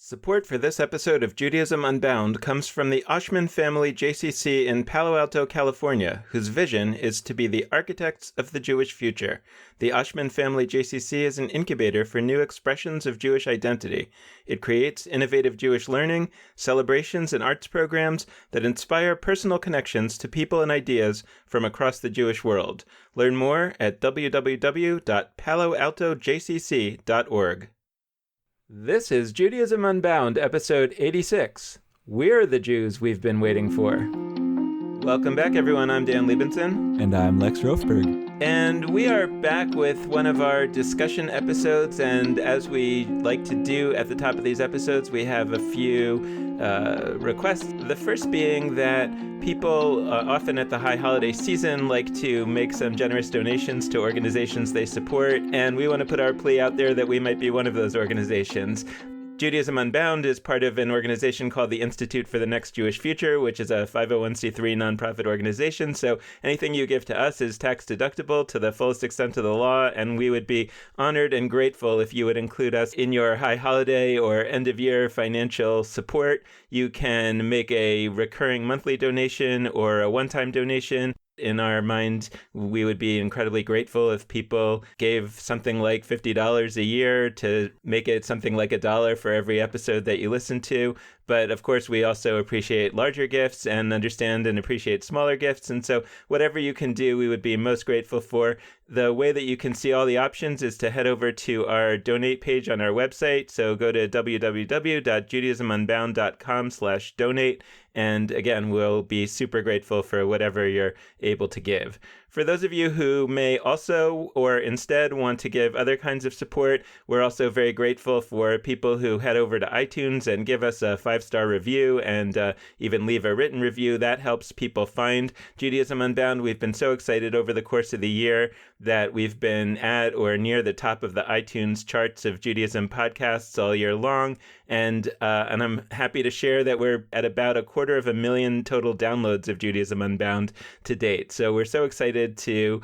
Support for this episode of Judaism Unbound comes from the Oshman Family JCC in Palo Alto, California, whose vision is to be the architects of the Jewish future. The Oshman Family JCC is an incubator for new expressions of Jewish identity. It creates innovative Jewish learning, celebrations, and arts programs that inspire personal connections to people and ideas from across the Jewish world. Learn more at www.paloaltojcc.org. This is Judaism Unbound, episode 86. We're the Jews we've been waiting for. Welcome back, everyone. I'm Dan Liebenson. And I'm Lex Rofberg. And we are back with one of our discussion episodes. And as we like to do at the top of these episodes, we have a few requests. The first being that people often at the high holiday season like to make some generous donations to organizations they support. And we want to put our plea out there that we might be one of those organizations. Judaism Unbound is part of an organization called the Institute for the Next Jewish Future, which is a 501c3 nonprofit organization. So anything you give to us is tax deductible to the fullest extent of the law, and we would be honored and grateful if you would include us in your high holiday or end of year financial support. You can make a recurring monthly donation or a one-time donation. In our mind, we would be incredibly grateful if people gave something like $50 a year to make it something like $1 for every episode that you listen to. But of course, we also appreciate larger gifts and understand and appreciate smaller gifts. And so whatever you can do, we would be most grateful for. The way that you can see all the options is to head over to our donate page on our website. So go to www.judaismunbound.com/donate. And again, we'll be super grateful for whatever you're able to give. For those of you who may also or instead want to give other kinds of support, we're also very grateful for people who head over to iTunes and give us a 5-star review and even leave a written review. That helps people find Judaism Unbound. We've been so excited over the course of the year that we've been at or near the top of the iTunes charts of Judaism podcasts all year long. And I'm happy to share that we're at about 250,000 total downloads of Judaism Unbound to date. So we're so excited to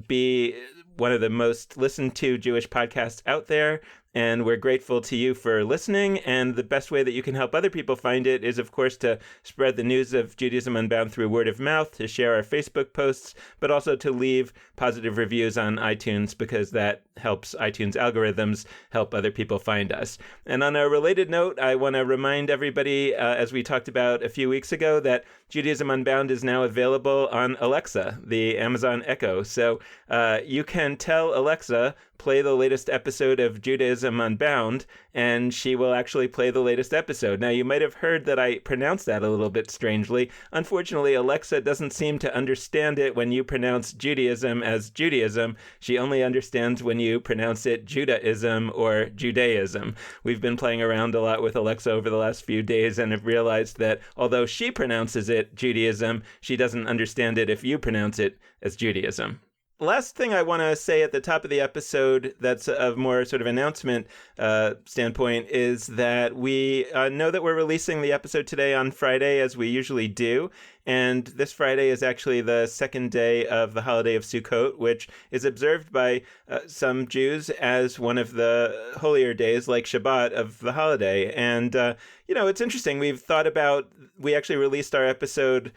be one of the most listened to Jewish podcasts out there. And we're grateful to you for listening. And the best way that you can help other people find it is, of course, to spread the news of Judaism Unbound through word of mouth, to share our Facebook posts, but also to leave positive reviews on iTunes, because that helps iTunes algorithms help other people find us. And on a related note, I want to remind everybody, as we talked about a few weeks ago, that Judaism Unbound is now available on Alexa, the Amazon Echo. So you can tell Alexa, play the latest episode of Judaism Unbound, and she will actually play the latest episode. Now, you might have heard that I pronounced that a little bit strangely. Unfortunately, Alexa doesn't seem to understand it when you pronounce Judaism as Judaism. She only understands when you pronounce it Judaism or Judaism. We've been playing around a lot with Alexa over the last few days and have realized that although she pronounces it Judaism, she doesn't understand it if you pronounce it as Judaism. Last thing I want to say at the top of the episode that's a more sort of announcement standpoint is that we know that we're releasing the episode today on Friday, as we usually do. And this Friday is actually the second day of the holiday of Sukkot, which is observed by some Jews as one of the holier days, like Shabbat, of the holiday. And, it's interesting. We actually released our episode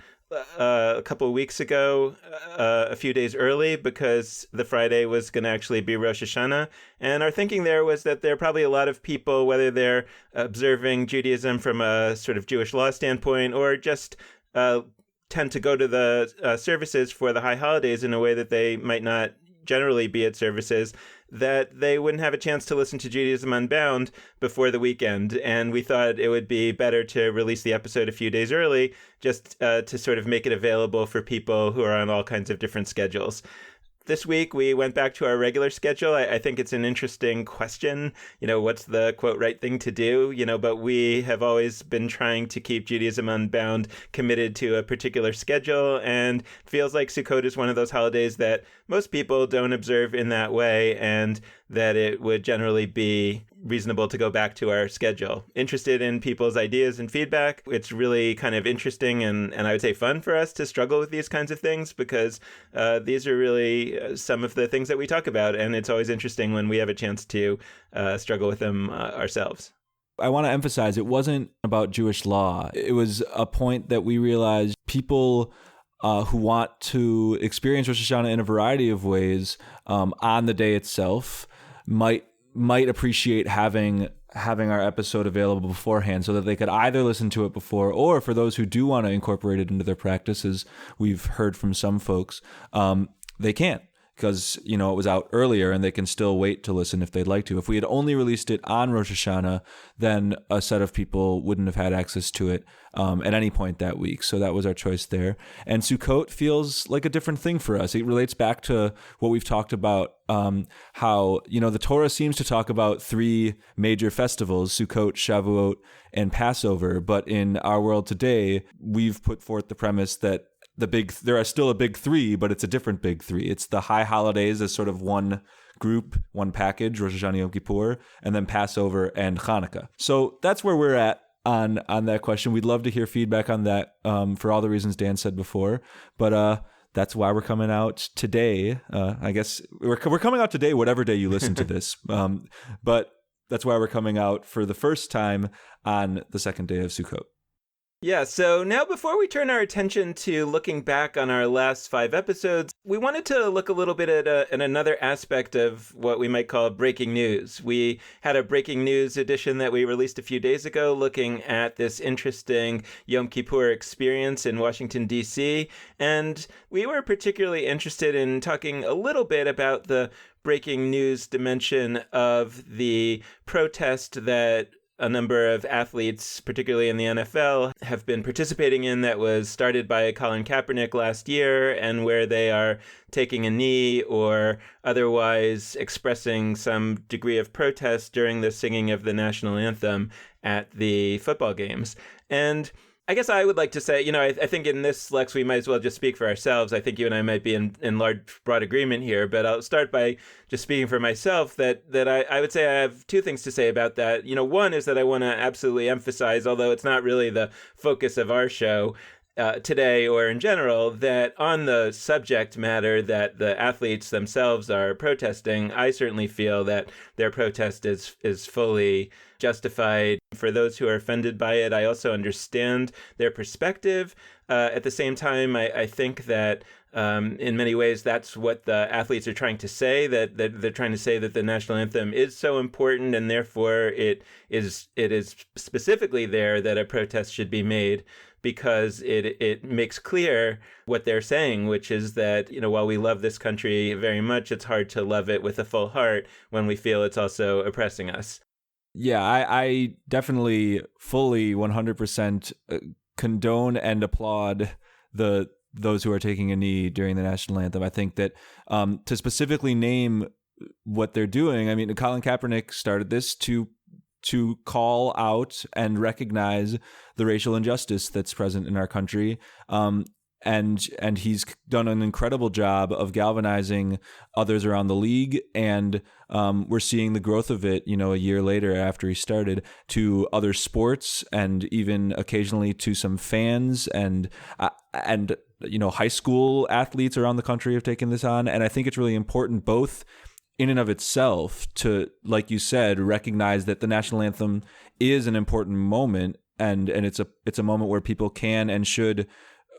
a couple of weeks ago, a few days early, because the Friday was going to actually be Rosh Hashanah. And our thinking there was that there are probably a lot of people, whether they're observing Judaism from a sort of Jewish law standpoint or just tend to go to the services for the high holidays in a way that they might not generally be at services, that they wouldn't have a chance to listen to Judaism Unbound before the weekend. And we thought it would be better to release the episode a few days early, just to sort of make it available for people who are on all kinds of different schedules. This week, we went back to our regular schedule. I think it's an interesting question. What's the, quote, right thing to do? But we have always been trying to keep Judaism Unbound committed to a particular schedule, and it feels like Sukkot is one of those holidays that most people don't observe in that way, and that it would generally be reasonable to go back to our schedule. Interested in people's ideas and feedback. It's really kind of interesting and I would say fun for us to struggle with these kinds of things, because these are really some of the things that we talk about, and it's always interesting when we have a chance to struggle with them ourselves. I want to emphasize it wasn't about Jewish law. It was a point that we realized people who want to experience Rosh Hashanah in a variety of ways on the day itself might appreciate having our episode available beforehand so that they could either listen to it before, or for those who do want to incorporate it into their practices, we've heard from some folks, they can't, because, it was out earlier and they can still wait to listen if they'd like to. If we had only released it on Rosh Hashanah, then a set of people wouldn't have had access to it at any point that week. So that was our choice there. And Sukkot feels like a different thing for us. It relates back to what we've talked about, how, the Torah seems to talk about three major festivals, Sukkot, Shavuot, and Passover. But in our world today, we've put forth the premise that there are still a big three, but it's a different big three. It's the high holidays as sort of one group, one package, Rosh Hashanah, Yom Kippur, and then Passover and Hanukkah. So that's where we're at on that question. We'd love to hear feedback on that for all the reasons Dan said before. But that's why we're coming out today. I guess we're coming out today, whatever day you listen to this. But that's why we're coming out for the first time on the second day of Sukkot. Yeah, so now before we turn our attention to looking back on our last 5 episodes, we wanted to look a little bit at another aspect of what we might call breaking news. We had a breaking news edition that we released a few days ago looking at this interesting Yom Kippur experience in Washington, D.C., and we were particularly interested in talking a little bit about the breaking news dimension of the protest that a number of athletes, particularly in the NFL, have been participating in, that was started by Colin Kaepernick last year, and where they are taking a knee or otherwise expressing some degree of protest during the singing of the national anthem at the football games. And I guess I would like to say, I think in this, Lex, we might as well just speak for ourselves. I think you and I might be in large, broad agreement here, but I'll start by just speaking for myself that I would say I have 2 things to say about that. One is that I want to absolutely emphasize, although it's not really the focus of our show today or in general, that on the subject matter that the athletes themselves are protesting, I certainly feel that their protest is fully justified. For those who are offended by it, I also understand their perspective. At the same time, I think that in many ways, that's what the athletes are trying to say, that they're trying to say that the national anthem is so important, and therefore it is specifically there that a protest should be made, because it makes clear what they're saying, which is that, while we love this country very much, it's hard to love it with a full heart when we feel it's also oppressing us. Yeah, I definitely fully 100% condone and applaud those who are taking a knee during the national anthem. I think that to specifically name what they're doing, I mean, Colin Kaepernick started this to call out and recognize the racial injustice that's present in our country. And he's done an incredible job of galvanizing others around the league. And we're seeing the growth of it, a year later after he started, to other sports, and even occasionally to some fans and high school athletes around the country have taken this on. And I think it's really important, both in and of itself, to, like you said, recognize that the national anthem is an important moment, and it's a moment where people can and should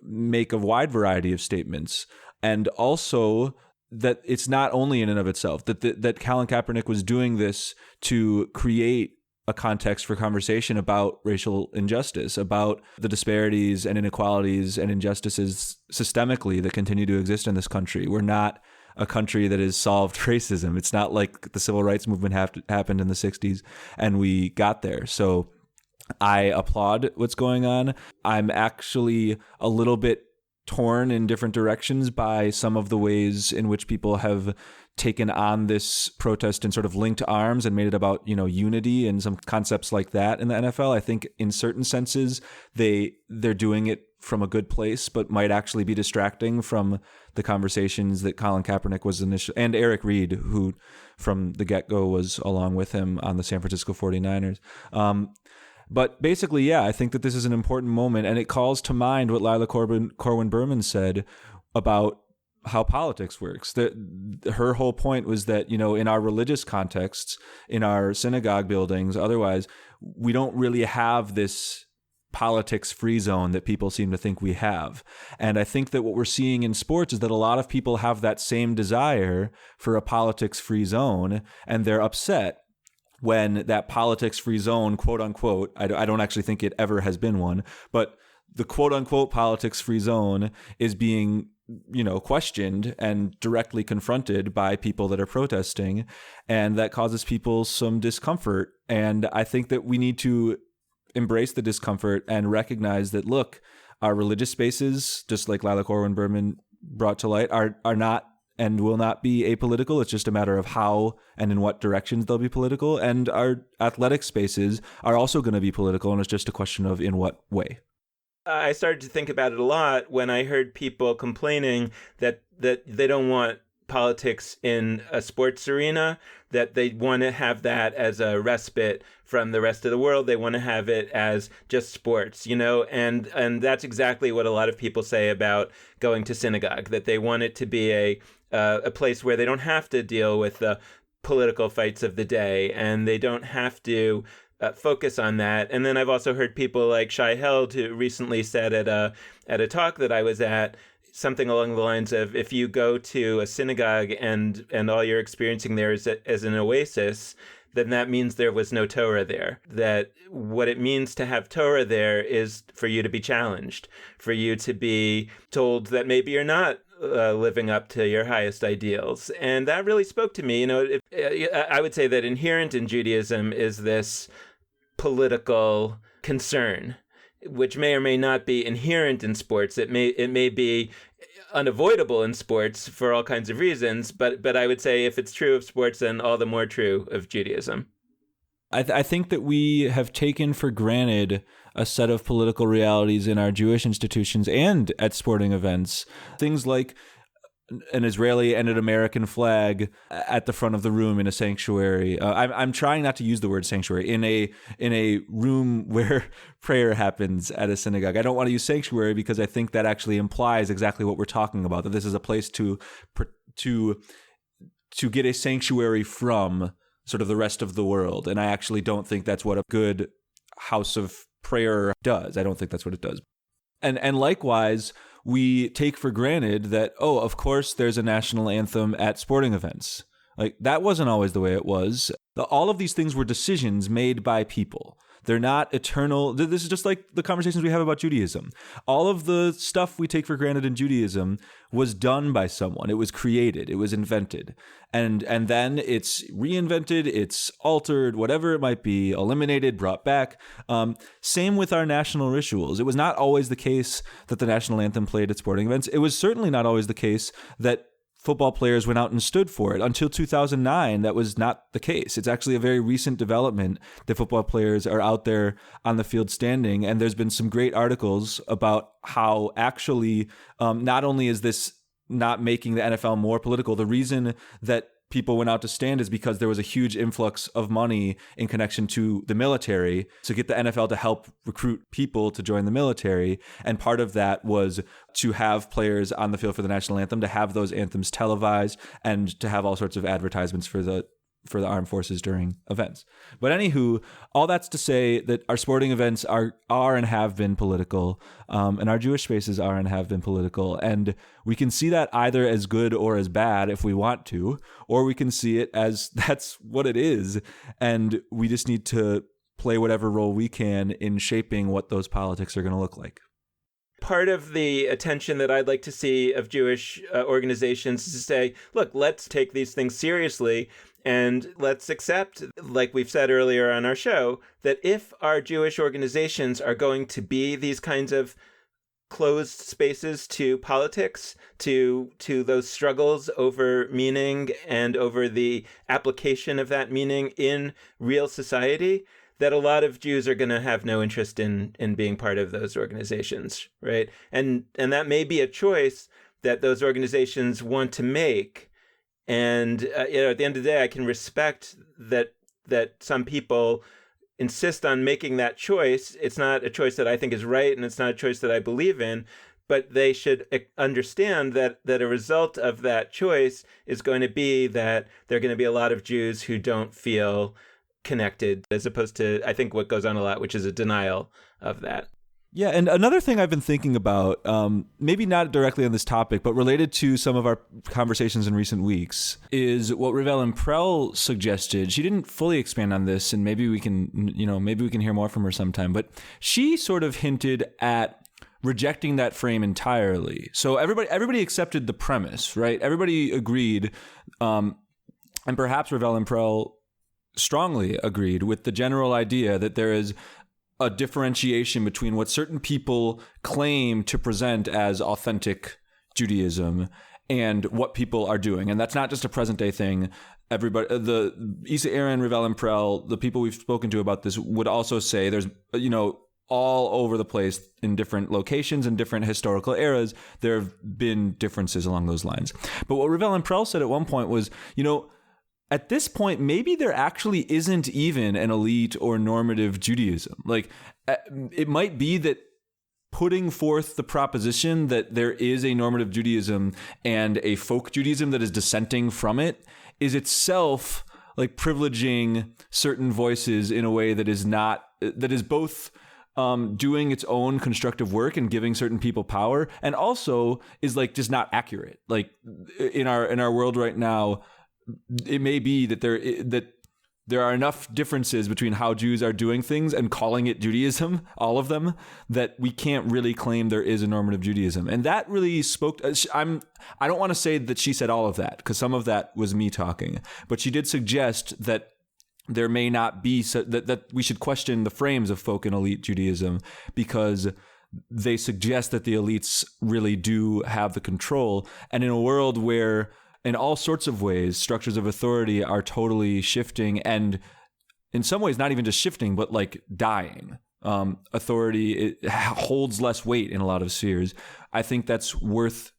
make a wide variety of statements. And also that it's not only in and of itself, that Colin Kaepernick was doing this to create a context for conversation about racial injustice, about the disparities and inequalities and injustices systemically that continue to exist in this country. We're not a country that has solved racism. It's not like the civil rights movement happened in the 60s and we got there. So I applaud what's going on. I'm actually a little bit torn in different directions by some of the ways in which people have taken on this protest and sort of linked arms and made it about, unity and some concepts like that in the NFL. I think in certain senses, they're doing it from a good place, but might actually be distracting from the conversations that Colin Kaepernick was initially, and Eric Reed, who from the get-go was along with him on the San Francisco 49ers. But basically, yeah, I think that this is an important moment, and it calls to mind what Lila Corwin Berman said about how politics works. Her whole point was that, in our religious contexts, in our synagogue buildings, otherwise, we don't really have this politics free zone that people seem to think we have. And I think that what we're seeing in sports is that a lot of people have that same desire for a politics free zone, and they're upset when that politics free zone, quote unquote, I don't actually think it ever has been one, but the quote unquote politics free zone is being questioned and directly confronted by people that are protesting, and that causes people some discomfort. And I think that we need to embrace the discomfort and recognize that, look, our religious spaces, just like Lila Corwin Berman brought to light, are not and will not be apolitical. It's just a matter of how and in what directions they'll be political. And our athletic spaces are also going to be political, and it's just a question of in what way. I started to think about it a lot when I heard people complaining that they don't want politics in a sports arena, that they want to have that as a respite from the rest of the world. They want to have it as just sports, and that's exactly what a lot of people say about going to synagogue, that they want it to be a place where they don't have to deal with the political fights of the day, and they don't have to focus on that. And then I've also heard people like Shai Held, who recently said at a talk that I was at, something along the lines of, if you go to a synagogue and all you're experiencing there is as an oasis, then that means there was no Torah there. That what it means to have Torah there is for you to be challenged, for you to be told that maybe you're not living up to your highest ideals. And that really spoke to me. I would say that inherent in Judaism is this political concern, which may or may not be inherent in sports. It may be unavoidable in sports for all kinds of reasons, but I would say if it's true of sports, then all the more true of Judaism. I think that we have taken for granted a set of political realities in our Jewish institutions and at sporting events. Things like an Israeli and an American flag at the front of the room in a sanctuary. I'm trying not to use the word sanctuary in a room where prayer happens at a synagogue. I don't want to use sanctuary because I think that actually implies exactly what we're talking about, that this is a place to get a sanctuary from sort of the rest of the world. And I actually don't think that's what a good house of prayer does. I don't think that's what it does. And likewise, we take for granted that, of course, there's a national anthem at sporting events. Like, that wasn't always the way it was. All of these things were decisions made by people. They're not eternal. This is just like the conversations we have about Judaism. All of the stuff we take for granted in Judaism was done by someone. It was created. It was invented. And then it's reinvented, it's altered, whatever it might be, eliminated, brought back. Same with our national rituals. It was not always the case that the national anthem played at sporting events. It was certainly not always the case that football players went out and stood for it. Until 2009, that was not the case. It's actually a very recent development that football players are out there on the field standing. And there's been some great articles about how actually not only is this not making the NFL more political, the reason that people went out to stand is because there was a huge influx of money in connection to the military to get the NFL to help recruit people to join the military. And part of that was to have players on the field for the national anthem, to have those anthems televised, and to have all sorts of advertisements for the armed forces during events. But anywho, all that's to say that our sporting events are and have been political, and our Jewish spaces are and have been political. And we can see that either as good or as bad if we want to, or we can see it as that's what it is. And we just need to play whatever role we can in shaping what those politics are going to look like. Part of the attention that I'd like to see of Jewish organizations is to say, look, let's take these things seriously. And let's accept, like we've said earlier on our show, that if our Jewish organizations are going to be these kinds of closed spaces to politics, to those struggles over meaning and over the application of that meaning in real society, that a lot of Jews are going to have no interest in being part of those organizations, right? And that may be a choice that those organizations want to make. And at the end of the day, I can respect that some people insist on making that choice. It's not a choice that I think is right, and it's not a choice that I believe in. but they should understand that a result of that choice is going to be that there are going to be a lot of Jews who don't feel connected, as opposed to, I think, what goes on a lot, which is a denial of that. Yeah, and another thing I've been thinking about, maybe not directly on this topic, but related to some of our conversations in recent weeks, is what Revel and Prell suggested. She didn't fully expand on this, and maybe we can hear more from her sometime. But she sort of hinted at rejecting that frame entirely. So everybody accepted the premise, right? Everybody agreed, and perhaps Revel and Prell strongly agreed with the general idea that there is a differentiation between what certain people claim to present as authentic Judaism and what people are doing. And that's not just a present day thing. Everybody, the Isa Aaron, Revel and Prell, the people we've spoken to about this would also say there's, all over the place in different locations and different historical eras, there have been differences along those lines. But what Revel and Prell said at one point was, at this point, maybe there actually isn't even an elite or normative Judaism. Like, it might be that putting forth the proposition that there is a normative Judaism and a folk Judaism that is dissenting from it is itself like privileging certain voices in a way that is both doing its own constructive work and giving certain people power, and also is like just not accurate. Like in our world right now, it may be that there are enough differences between how Jews are doing things and calling it Judaism, all of them, that we can't really claim there is a normative Judaism. And that really spoke. I don't want to say that she said all of that, because some of that was me talking, but she did suggest that there may not be that we should question the frames of folk and elite Judaism, because they suggest that the elites really do have the control. And in a world where in all sorts of ways, structures of authority are totally shifting, and in some ways not even just shifting, but like dying. Authority holds less weight in a lot of spheres. I think that's worth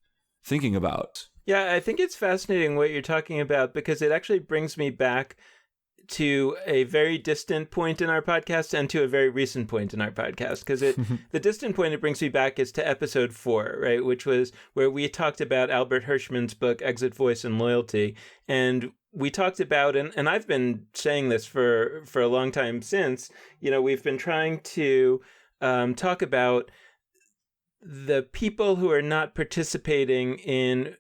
thinking about. Yeah, I think it's fascinating what you're talking about, because it actually brings me back to a very distant point in our podcast and to a very recent point in our podcast, because the distant point it brings me back is to episode 4, right, which was where we talked about Albert Hirschman's book Exit, Voice, and Loyalty. And we talked about, and I've been saying this for a long time since, we've been trying to talk about the people who are not participating in,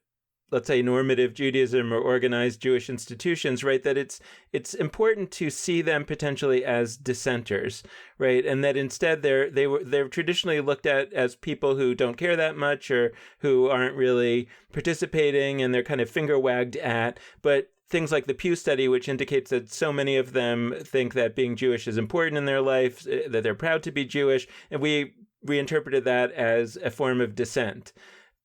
let's say, normative Judaism or organized Jewish institutions, right? That it's important to see them potentially as dissenters, right? And that instead they're traditionally looked at as people who don't care that much or who aren't really participating, and they're kind of finger wagged at. But things like the Pew study, which indicates that so many of them think that being Jewish is important in their life, that they're proud to be Jewish, and we reinterpreted that as a form of dissent.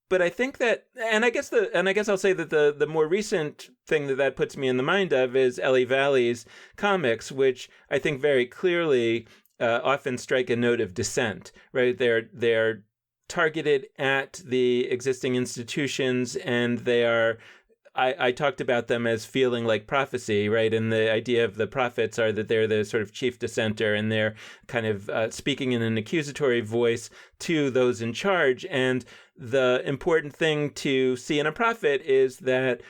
But I think that, and I guess I'll say that the more recent thing that puts me in the mind of is Ellie Valley's comics, which I think very clearly often strike a note of dissent, right? They're targeted at the existing institutions, and they are. I talked about them as feeling like prophecy, right? And the idea of the prophets are that they're the sort of chief dissenter, and they're kind of speaking in an accusatory voice to those in charge. And the important thing to see in a prophet is that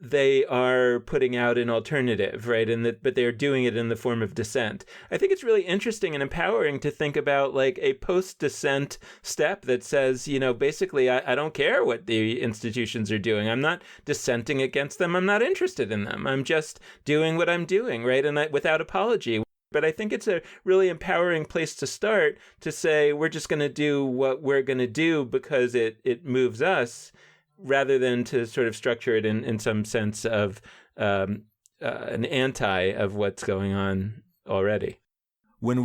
they are putting out an alternative, right? But they're doing it in the form of dissent. I think it's really interesting and empowering to think about like a post-dissent step that says, basically, I don't care what the institutions are doing. I'm not dissenting against them. I'm not interested in them. I'm just doing what I'm doing, right? And without apology. But I think it's a really empowering place to start, to say we're just going to do what we're going to do because it moves us, rather than to sort of structure it in some sense of an anti of what's going on already. When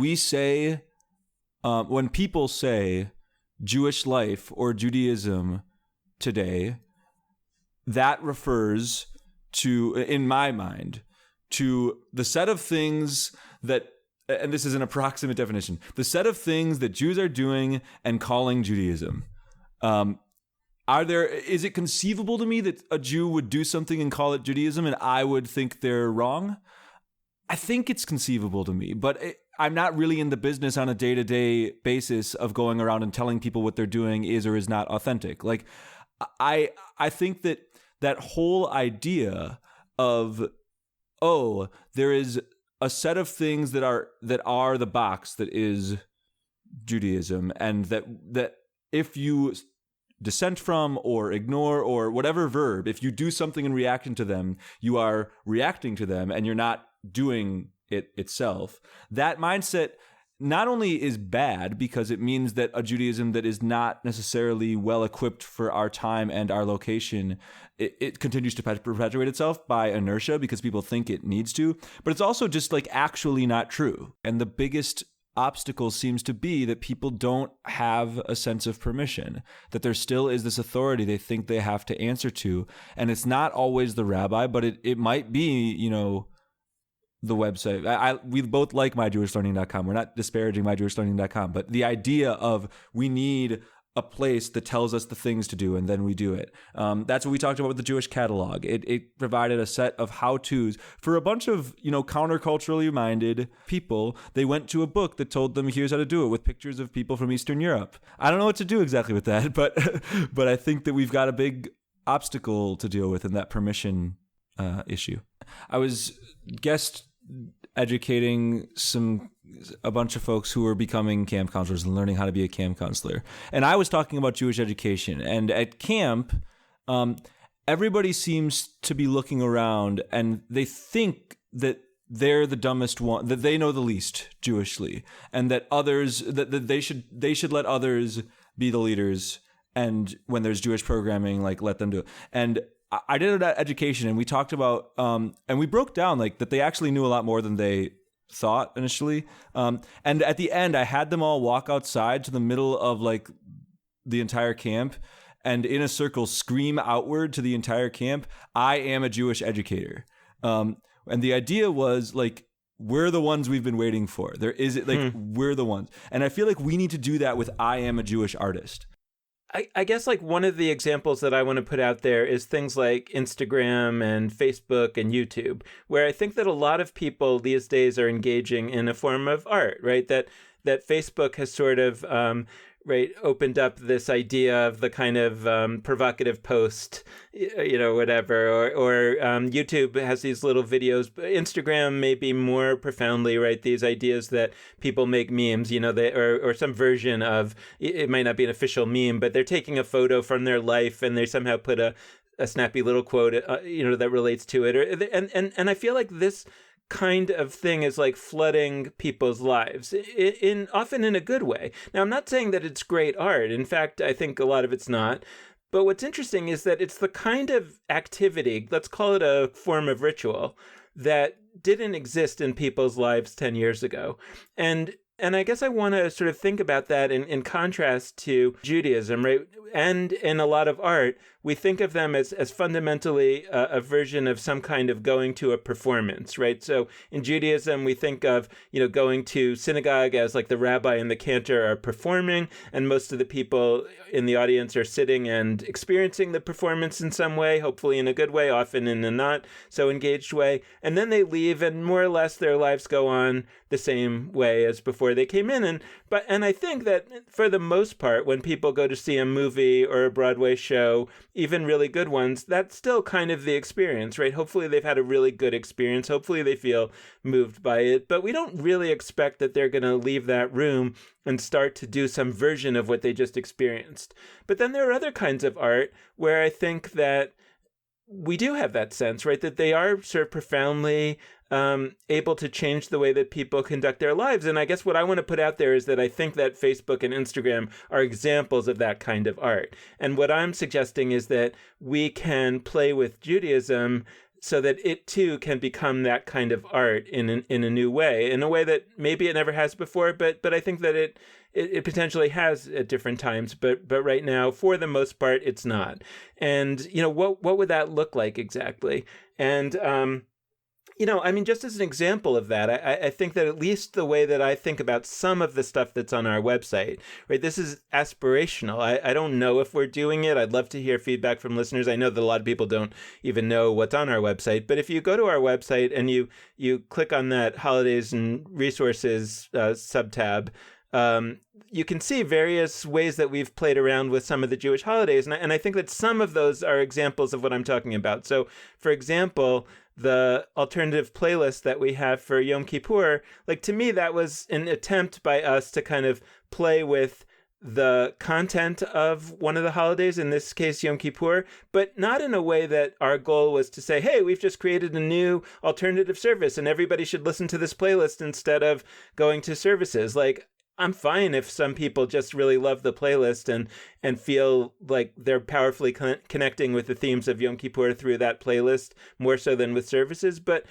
people say Jewish life or Judaism today, that refers to, in my mind, to the set of things that, and this is an approximate definition, the set of things that Jews are doing and calling Judaism. Is it conceivable to me that a Jew would do something and call it Judaism and I would think they're wrong? I think it's conceivable to me, but I'm not really in the business on a day-to-day basis of going around and telling people what they're doing is or is not authentic. Like, I think that whole idea of, oh, there is a set of things that are the box that is Judaism, and that if you dissent from or ignore or whatever verb, if you do something in reaction to them, you are reacting to them and you're not doing it itself. That mindset not only is bad because it means that a Judaism that is not necessarily well equipped for our time and our location, it continues to perpetuate itself by inertia because people think it needs to, but it's also just like actually not true. And the biggest obstacle seems to be that people don't have a sense of permission, that there still is this authority they think they have to answer to. And it's not always the rabbi, but it might be, the website. We both like myjewishlearning.com. We're not disparaging myjewishlearning.com, but the idea of we need a place that tells us the things to do and then we do it. That's what we talked about with the Jewish catalog. It provided a set of how-tos for a bunch of, counterculturally minded people. They went to a book that told them here's how to do it with pictures of people from Eastern Europe. I don't know what to do exactly with that, but I think that we've got a big obstacle to deal with in that permission issue. I was guest educating a bunch of folks who were becoming camp counselors and learning how to be a camp counselor. And I was talking about Jewish education. And at camp, everybody seems to be looking around and they think that they're the dumbest one, that they know the least Jewishly, and that others, that they should let others be the leaders. And when there's Jewish programming, like let them do it. And I did that education, and we talked about, and we broke down like that they actually knew a lot more than they thought initially. And at the end, I had them all walk outside to the middle of like the entire camp, and in a circle scream outward to the entire camp, "I am a Jewish educator." And the idea was like, we're the ones we've been waiting for. We're the ones, and I feel like we need to do that with "I am a Jewish artist." I guess like one of the examples that I want to put out there is things like Instagram and Facebook and YouTube, where I think that a lot of people these days are engaging in a form of art, right? That Facebook has sort of opened up this idea of the kind of provocative post, whatever, or YouTube has these little videos. Instagram maybe more profoundly, right? These ideas that people make memes, or some version of, it might not be an official meme, but they're taking a photo from their life and they somehow put a snappy little quote, that relates to it. And I feel like this kind of thing is like flooding people's lives often in a good way. Now, I'm not saying that it's great art. In fact, I think a lot of it's not. But what's interesting is that it's the kind of activity, let's call it a form of ritual, that didn't exist in people's lives 10 years ago. And I guess I want to sort of think about that in contrast to Judaism, right? And in a lot of art, we think of them as fundamentally a version of some kind of going to a performance, right? So in Judaism, we think of, going to synagogue as like the rabbi and the cantor are performing, and most of the people in the audience are sitting and experiencing the performance in some way, hopefully in a good way, often in a not so engaged way. And then they leave and more or less their lives go on the same way as before they came in. And I think that for the most part, when people go to see a movie or a Broadway show, even really good ones, that's still kind of the experience, right? Hopefully they've had a really good experience. Hopefully they feel moved by it, but we don't really expect that they're going to leave that room and start to do some version of what they just experienced. But then there are other kinds of art where I think that we do have that sense, right? That they are sort of profoundly able to change the way that people conduct their lives. And I guess what I want to put out there is that I think that Facebook and Instagram are examples of that kind of art. And what I'm suggesting is that we can play with Judaism so that it too can become that kind of art in a new way, in a way that maybe it never has before, but I think that it potentially has at different times, but right now, for the most part, it's not. And what would that look like exactly? And I mean, just as an example of that, I think that at least the way that I think about some of the stuff that's on our website, right, this is aspirational. I don't know if we're doing it. I'd love to hear feedback from listeners. I know that a lot of people don't even know what's on our website. But if you go to our website and you click on that holidays and resources subtab, you can see various ways that we've played around with some of the Jewish holidays. And I think that some of those are examples of what I'm talking about. So, for example, the alternative playlist that we have for Yom Kippur, like, to me, that was an attempt by us to kind of play with the content of one of the holidays, in this case, Yom Kippur, but not in a way that our goal was to say, hey, we've just created a new alternative service and everybody should listen to this playlist instead of going to services. Like, I'm fine if some people just really love the playlist and feel like they're powerfully connecting with the themes of Yom Kippur through that playlist more so than with services. But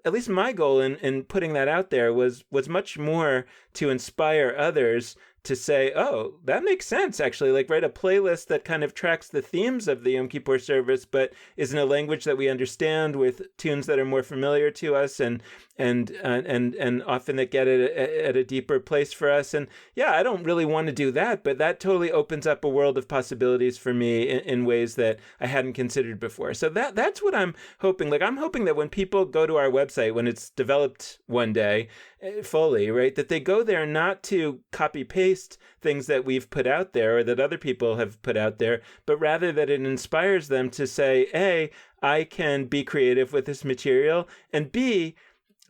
at least my goal in putting that out there was much more to inspire others to say, oh, that makes sense, actually. Like, write a playlist that kind of tracks the themes of the Yom Kippur service, but is in a language that we understand, with tunes that are more familiar to us and often that get it at a deeper place for us. And yeah, I don't really want to do that, but that totally opens up a world of possibilities for me in ways that I hadn't considered before. So that's what I'm hoping. Like, I'm hoping that when people go to our website, when it's developed one day fully, right, that they go there not to copy paste things that we've put out there or that other people have put out there, but rather that it inspires them to say, A, I can be creative with this material, and B,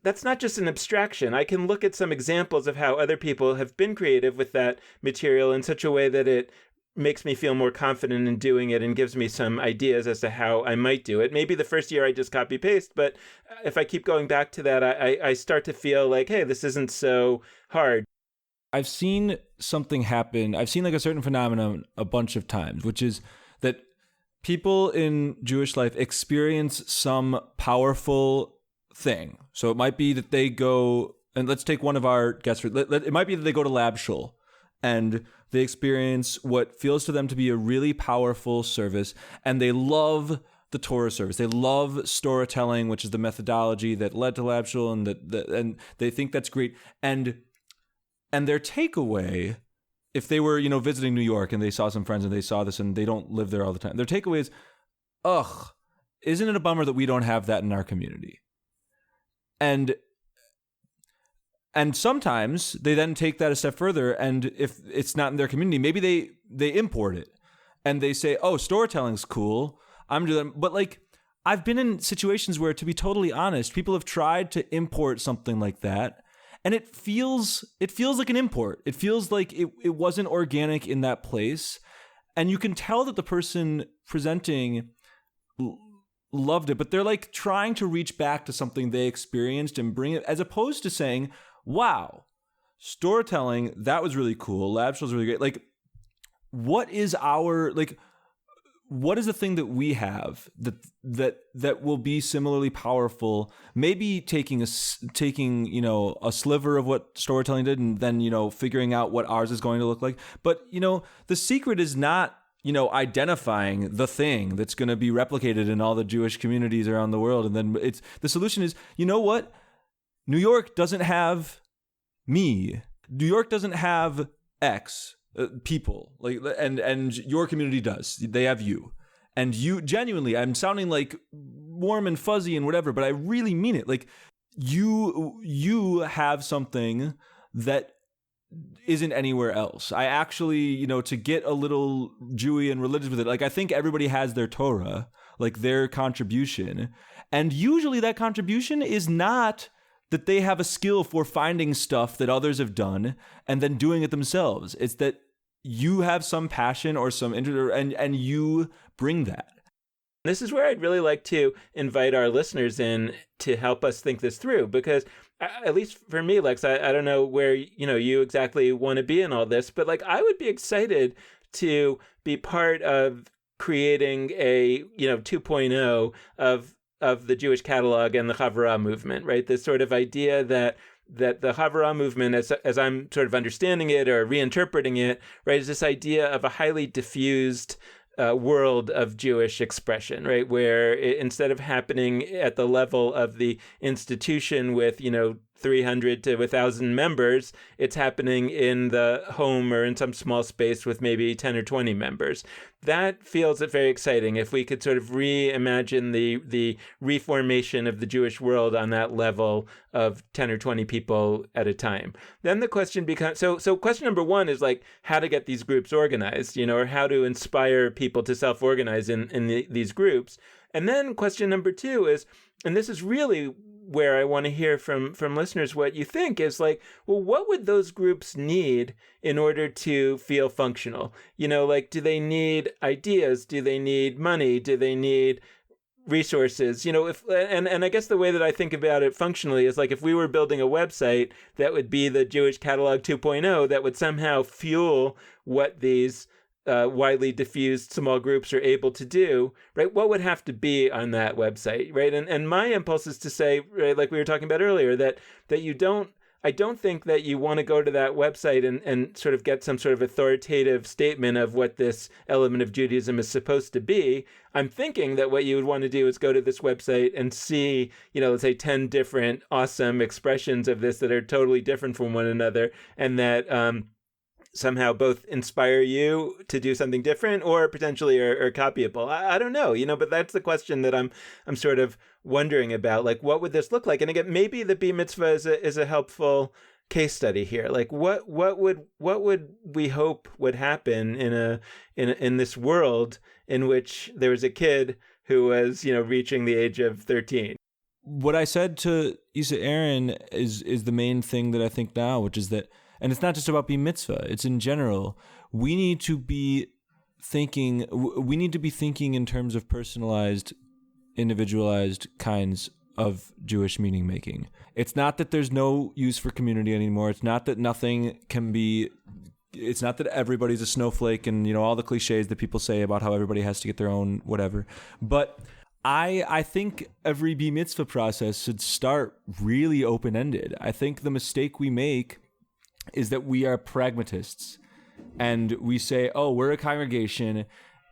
that's not just an abstraction. I can look at some examples of how other people have been creative with that material in such a way that it makes me feel more confident in doing it and gives me some ideas as to how I might do it. Maybe the first year I just copy paste, but if I keep going back to that, I start to feel like, hey, this isn't so hard. I've seen something happen. I've seen like a certain phenomenon a bunch of times, which is that people in Jewish life experience some powerful thing. So it might be that they go, and let's take one of our guests. It might be that they go to Lab Shul and they experience what feels to them to be a really powerful service, and they love the Torah service. They love storytelling, which is the methodology that led to Lab Shul, and they think that's great. And their takeaway, if they were, visiting New York and they saw some friends and they saw this and they don't live there all the time, their takeaway is, ugh, isn't it a bummer that we don't have that in our community? And sometimes they then take that a step further, and if it's not in their community, maybe they import it and they say, oh, storytelling's cool, I'm doing that. But like, I've been in situations where, to be totally honest, people have tried to import something like that, and it feels like an import. It feels like it wasn't organic in that place, and you can tell that the person presenting loved it, but they're like trying to reach back to something they experienced and bring it, as opposed to saying, wow, storytelling, that was really cool, Lab Shul was really great. Like, what is the thing that we have that will be similarly powerful? Maybe taking a sliver of what storytelling did and then figuring out what ours is going to look like. But the secret is not identifying the thing that's going to be replicated in all the Jewish communities around the world. And then the solution is, what? New York doesn't have me. New York doesn't have X people, like, and your community does. They have you. And you, genuinely, I'm sounding like warm and fuzzy and whatever, but I really mean it. Like, you have something that isn't anywhere else. I actually, to get a little Jewy and religious with it, like, I think everybody has their Torah, like their contribution. And usually that contribution is not that they have a skill for finding stuff that others have done and then doing it themselves. It's that you have some passion or some interest, and you bring that. This is where I'd really like to invite our listeners in to help us think this through, because at least for me, Lex, I don't know where you exactly want to be in all this, but like, I would be excited to be part of creating a 2.0 of the Jewish catalog and the Chavurah movement, right? This sort of idea that the Chavurah movement, as I'm sort of understanding it or reinterpreting it, right, is this idea of a highly diffused world of Jewish expression, right? Where instead of happening at the level of the institution with, 300 to 1,000 members, it's happening in the home or in some small space with maybe 10 or 20 members. That feels very exciting if we could sort of reimagine the reformation of the Jewish world on that level of 10 or 20 people at a time. Then the question becomes, so question number one is like how to get these groups organized, or how to inspire people to self-organize in these groups. And then question number two is, and this is really where I want to hear from listeners what you think, is like, well, what would those groups need in order to feel functional? Like, do they need ideas? Do they need money? Do they need resources? And I guess the way that I think about it functionally is like if we were building a website that would be the Jewish Catalog 2.0 that would somehow fuel what these widely diffused small groups are able to do, right? What would have to be on that website, right? And my impulse is to say, right, like we were talking about earlier, that I don't think that you want to go to that website and sort of get some sort of authoritative statement of what this element of Judaism is supposed to be. I'm thinking that what you would want to do is go to this website and see, let's say 10 different awesome expressions of this that are totally different from one another, and that somehow both inspire you to do something different or potentially are copyable. I don't know, but that's the question that I'm sort of wondering about. Like, what would this look like? And again, maybe the Bar Mitzvah is a helpful case study here. Like, what would we hope would happen in this world in which there was a kid who was, reaching the age of 13? What I said to Isa Aaron is the main thing that I think now, which is that, and it's not just about Bar Mitzvah, it's in general. We need to be thinking in terms of personalized, individualized kinds of Jewish meaning making. It's not that there's no use for community anymore. It's not that it's not that everybody's a snowflake and, all the cliches that people say about how everybody has to get their own whatever. But I think every Bar Mitzvah process should start really open-ended. I think the mistake we make is that we are pragmatists and we say, oh, we're a congregation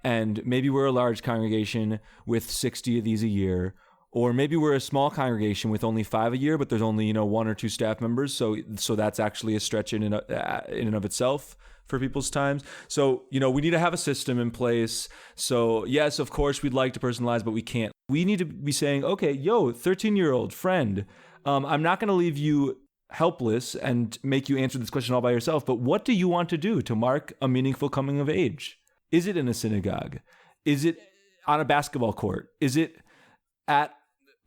and maybe we're a large congregation with 60 of these a year, or maybe we're a small congregation with only 5 a year, but there's only, 1 or 2 staff members. So that's actually a stretch in and of itself for people's times. So, we need to have a system in place. So yes, of course we'd like to personalize, but we can't. We need to be saying, okay, 13-year-old friend, I'm not going to leave you helpless and make you answer this question all by yourself, but what do you want to do to mark a meaningful coming of age? Is it in a synagogue? Is it on a basketball court? Is it at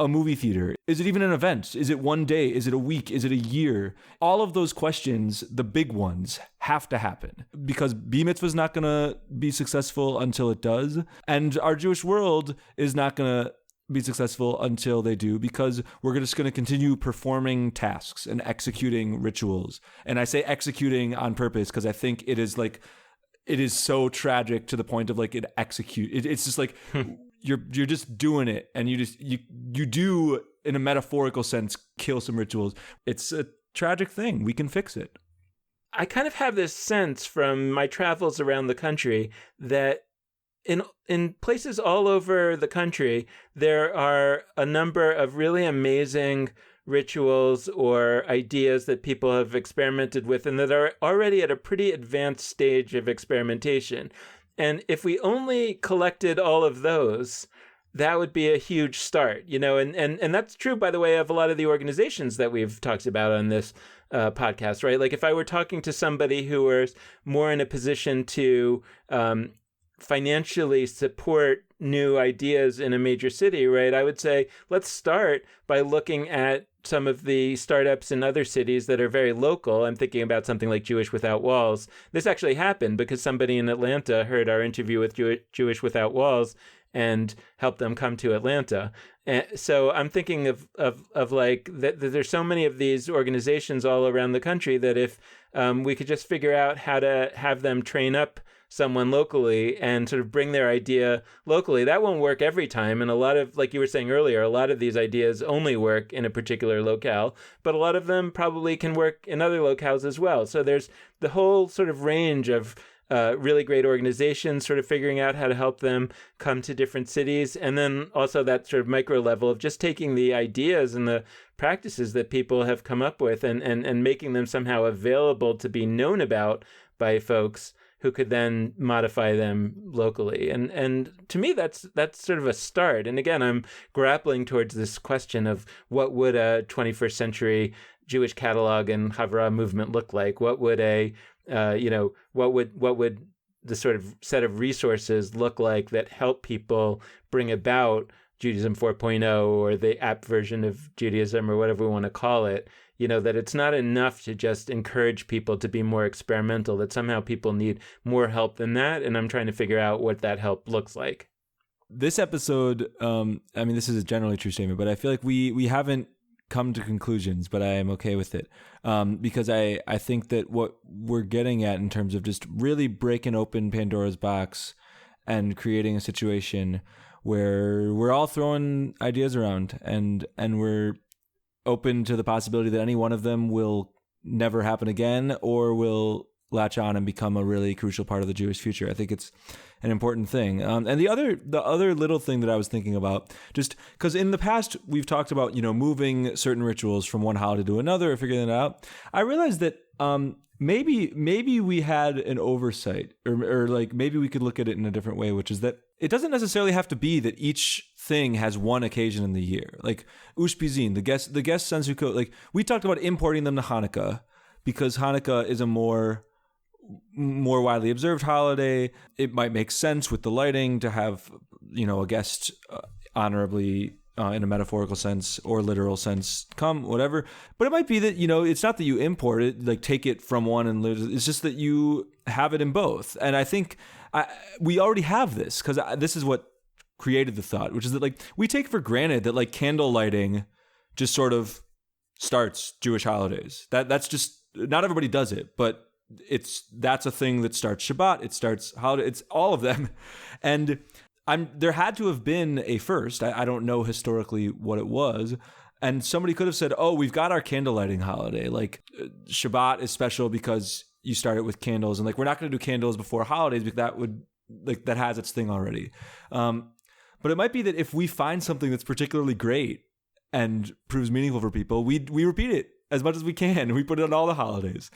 a movie theater? Is it even an event? Is it one day? Is it a week? Is it a year? All of those questions, the big ones, have to happen because Bar Mitzvah is not going to be successful until it does. And our Jewish world is not going to be successful until they do, because we're just going to continue performing tasks and executing rituals. And I say executing on purpose because I think it is so tragic to the point of like it's just like you're just doing it, and you do, in a metaphorical sense, kill some rituals. It's a tragic thing. We can fix it. I kind of have this sense from my travels around the country that in places all over the country, there are a number of really amazing rituals or ideas that people have experimented with and that are already at a pretty advanced stage of experimentation. And if we only collected all of those, that would be a huge start, and that's true, by the way, of a lot of the organizations that we've talked about on this podcast, right? Like if I were talking to somebody who was more in a position to financially support new ideas in a major city, right? I would say, let's start by looking at some of the startups in other cities that are very local. I'm thinking about something like Jewish Without Walls. This actually happened because somebody in Atlanta heard our interview with Jewish Without Walls and helped them come to Atlanta. And so I'm thinking of like that there's so many of these organizations all around the country that if we could just figure out how to have them train up someone locally and sort of bring their idea locally. That won't work every time. And a lot of, like you were saying earlier, a lot of these ideas only work in a particular locale, but a lot of them probably can work in other locales as well. So there's the whole sort of range of really great organizations, sort of figuring out how to help them come to different cities. And then also that sort of micro level of just taking the ideas and the practices that people have come up with and making them somehow available to be known about by folks who could then modify them locally. And to me, that's sort of a start. And again, I'm grappling towards this question of what would a 21st century Jewish catalog and Havurah movement look like? What would what would the sort of set of resources look like that help people bring about Judaism 4.0 or the app version of Judaism or whatever we want to call it? That it's not enough to just encourage people to be more experimental, that somehow people need more help than that. And I'm trying to figure out what that help looks like. This episode, this is a generally true statement, but I feel like we haven't come to conclusions, but I am okay with it because I think that what we're getting at in terms of just really breaking open Pandora's box and creating a situation where we're all throwing ideas around and we're open to the possibility that any one of them will never happen again or will latch on and become a really crucial part of the Jewish future. I think it's an important thing. And the other little thing that I was thinking about, just because in the past we've talked about, moving certain rituals from one holiday to another or figuring that out. I realized that maybe we had an oversight or like maybe we could look at it in a different way, which is that it doesn't necessarily have to be that each thing has one occasion in the year. Like Ushpizin, the guest Sensukot, like we talked about importing them to Hanukkah because Hanukkah is a more widely observed holiday. It might make sense with the lighting to have, a guest honorably in a metaphorical sense or literal sense come, whatever. But it might be that, it's not that you import it, like take it from one and it's just that you have it in both. And I think we already have this because this is what created the thought, which is that like we take for granted that like candle lighting just sort of starts Jewish holidays. That's just, not everybody does it, but that's a thing that starts Shabbat, it starts holiday, it's all of them. And there had to have been a first. I don't know historically what it was. And somebody could have said, oh, we've got our candle lighting holiday. Like Shabbat is special because you start it with candles. And like, we're not going to do candles before holidays because that has its thing already. But it might be that if we find something that's particularly great and proves meaningful for people, we repeat it as much as we can. We put it on all the holidays.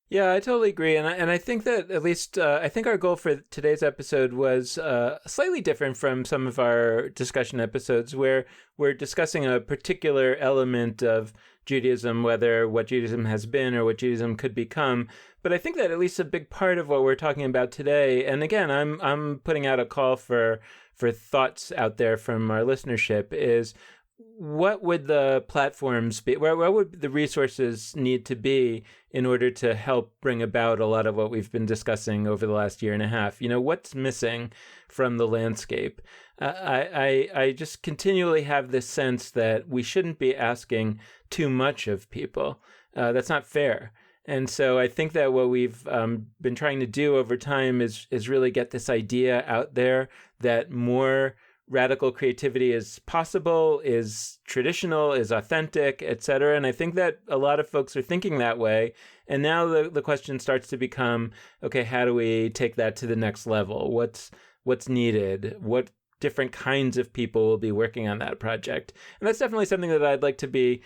Yeah, I totally agree. And I think that at least I think our goal for today's episode was slightly different from some of our discussion episodes where we're discussing a particular element of Judaism, whether what Judaism has been or what Judaism could become. But I think that at least a big part of what we're talking about today, and again, I'm putting out a call for thoughts out there from our listenership, is what would the platforms be? Where would the resources need to be in order to help bring about a lot of what we've been discussing over the last year and a half? What's missing from the landscape? I just continually have this sense that we shouldn't be asking too much of people. That's not fair. And so I think that what we've been trying to do over time is really get this idea out there that more radical creativity is possible, is traditional, is authentic, etc. And I think that a lot of folks are thinking that way. And now the question starts to become, okay, how do we take that to the next level? What's needed? What different kinds of people will be working on that project? And that's definitely something that I'd like to be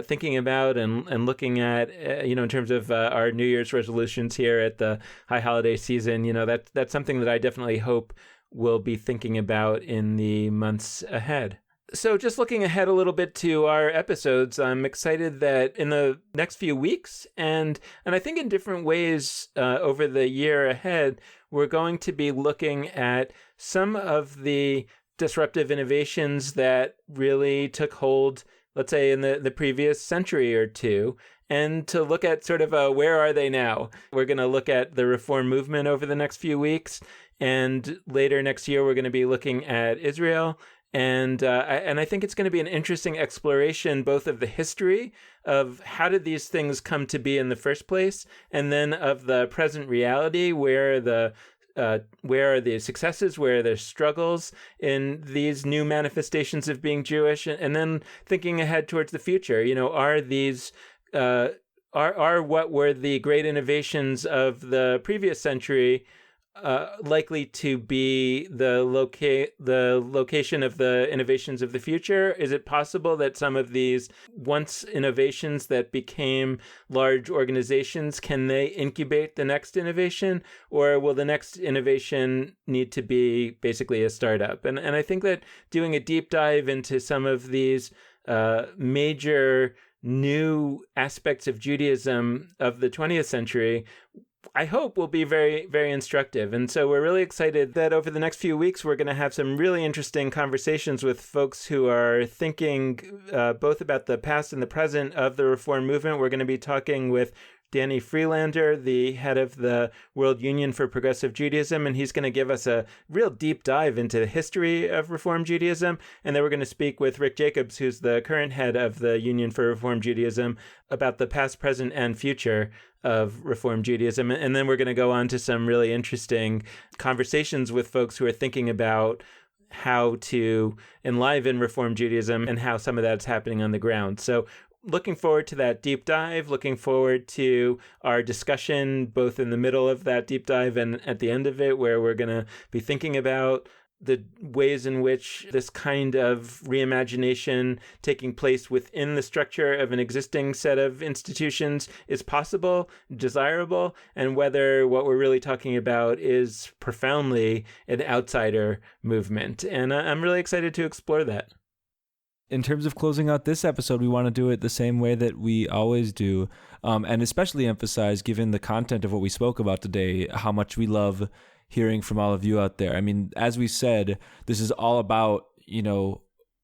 thinking about and looking at, in terms of our New Year's resolutions here at the high holiday season. That's something that I definitely hope we'll be thinking about in the months ahead. So just looking ahead a little bit to our episodes, I'm excited that in the next few weeks and I think in different ways over the year ahead, we're going to be looking at some of the disruptive innovations that really took hold, let's say, in the previous century or two, and to look at sort of where are they now? We're going to look at the reform movement over the next few weeks. And later next year, we're going to be looking at Israel. And I think it's going to be an interesting exploration, both of the history of how did these things come to be in the first place, and then of the present reality, where are the successes, where are the struggles in these new manifestations of being Jewish, and then thinking ahead towards the future. Are these are what were the great innovations of the previous century likely to be the location of the innovations of the future? Is it possible that some of these once innovations that became large organizations, can they incubate the next innovation, or will the next innovation need to be basically a startup? And I think that doing a deep dive into some of these major new aspects of Judaism of the 20th century, I hope will be very, very instructive. And so we're really excited that over the next few weeks, we're going to have some really interesting conversations with folks who are thinking both about the past and the present of the Reform movement. We're going to be talking with Danny Freelander, the head of the World Union for Progressive Judaism, and he's going to give us a real deep dive into the history of Reform Judaism. And then we're going to speak with Rick Jacobs, who's the current head of the Union for Reform Judaism, about the past, present, and future of Reform Judaism. And then we're going to go on to some really interesting conversations with folks who are thinking about how to enliven Reform Judaism and how some of that's happening on the ground. So looking forward to that deep dive, looking forward to our discussion both in the middle of that deep dive and at the end of it, where we're going to be thinking about the ways in which this kind of reimagination taking place within the structure of an existing set of institutions is possible, desirable, and whether what we're really talking about is profoundly an outsider movement. And I'm really excited to explore that. In terms of closing out this episode, we want to do it the same way that we always do, and especially emphasize, given the content of what we spoke about today, how much we love hearing from all of you out there. I mean, as we said, this is all about,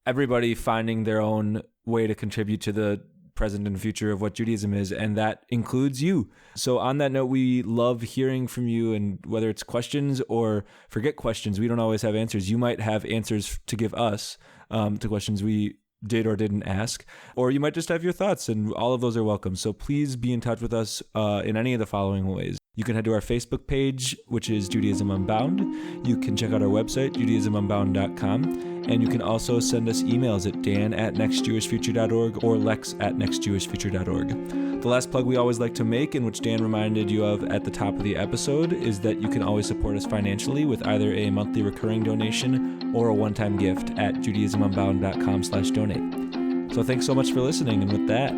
everybody finding their own way to contribute to the present and future of what Judaism is, and that includes you. So on that note, we love hearing from you, and whether it's questions or forget questions, we don't always have answers. You might have answers to give us to questions we did or didn't ask, or you might just have your thoughts, and all of those are welcome. So please be in touch with us in any of the following ways. You can head to our Facebook page, which is Judaism Unbound. You can check out our website, judaismunbound.com. And you can also send us emails at dan@nextjewishfuture.org or lex@nextjewishfuture.org. The last plug we always like to make, and which Dan reminded you of at the top of the episode, is that you can always support us financially with either a monthly recurring donation or a one-time gift at judaismunbound.com/donate. So thanks so much for listening. And with that,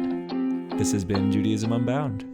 this has been Judaism Unbound.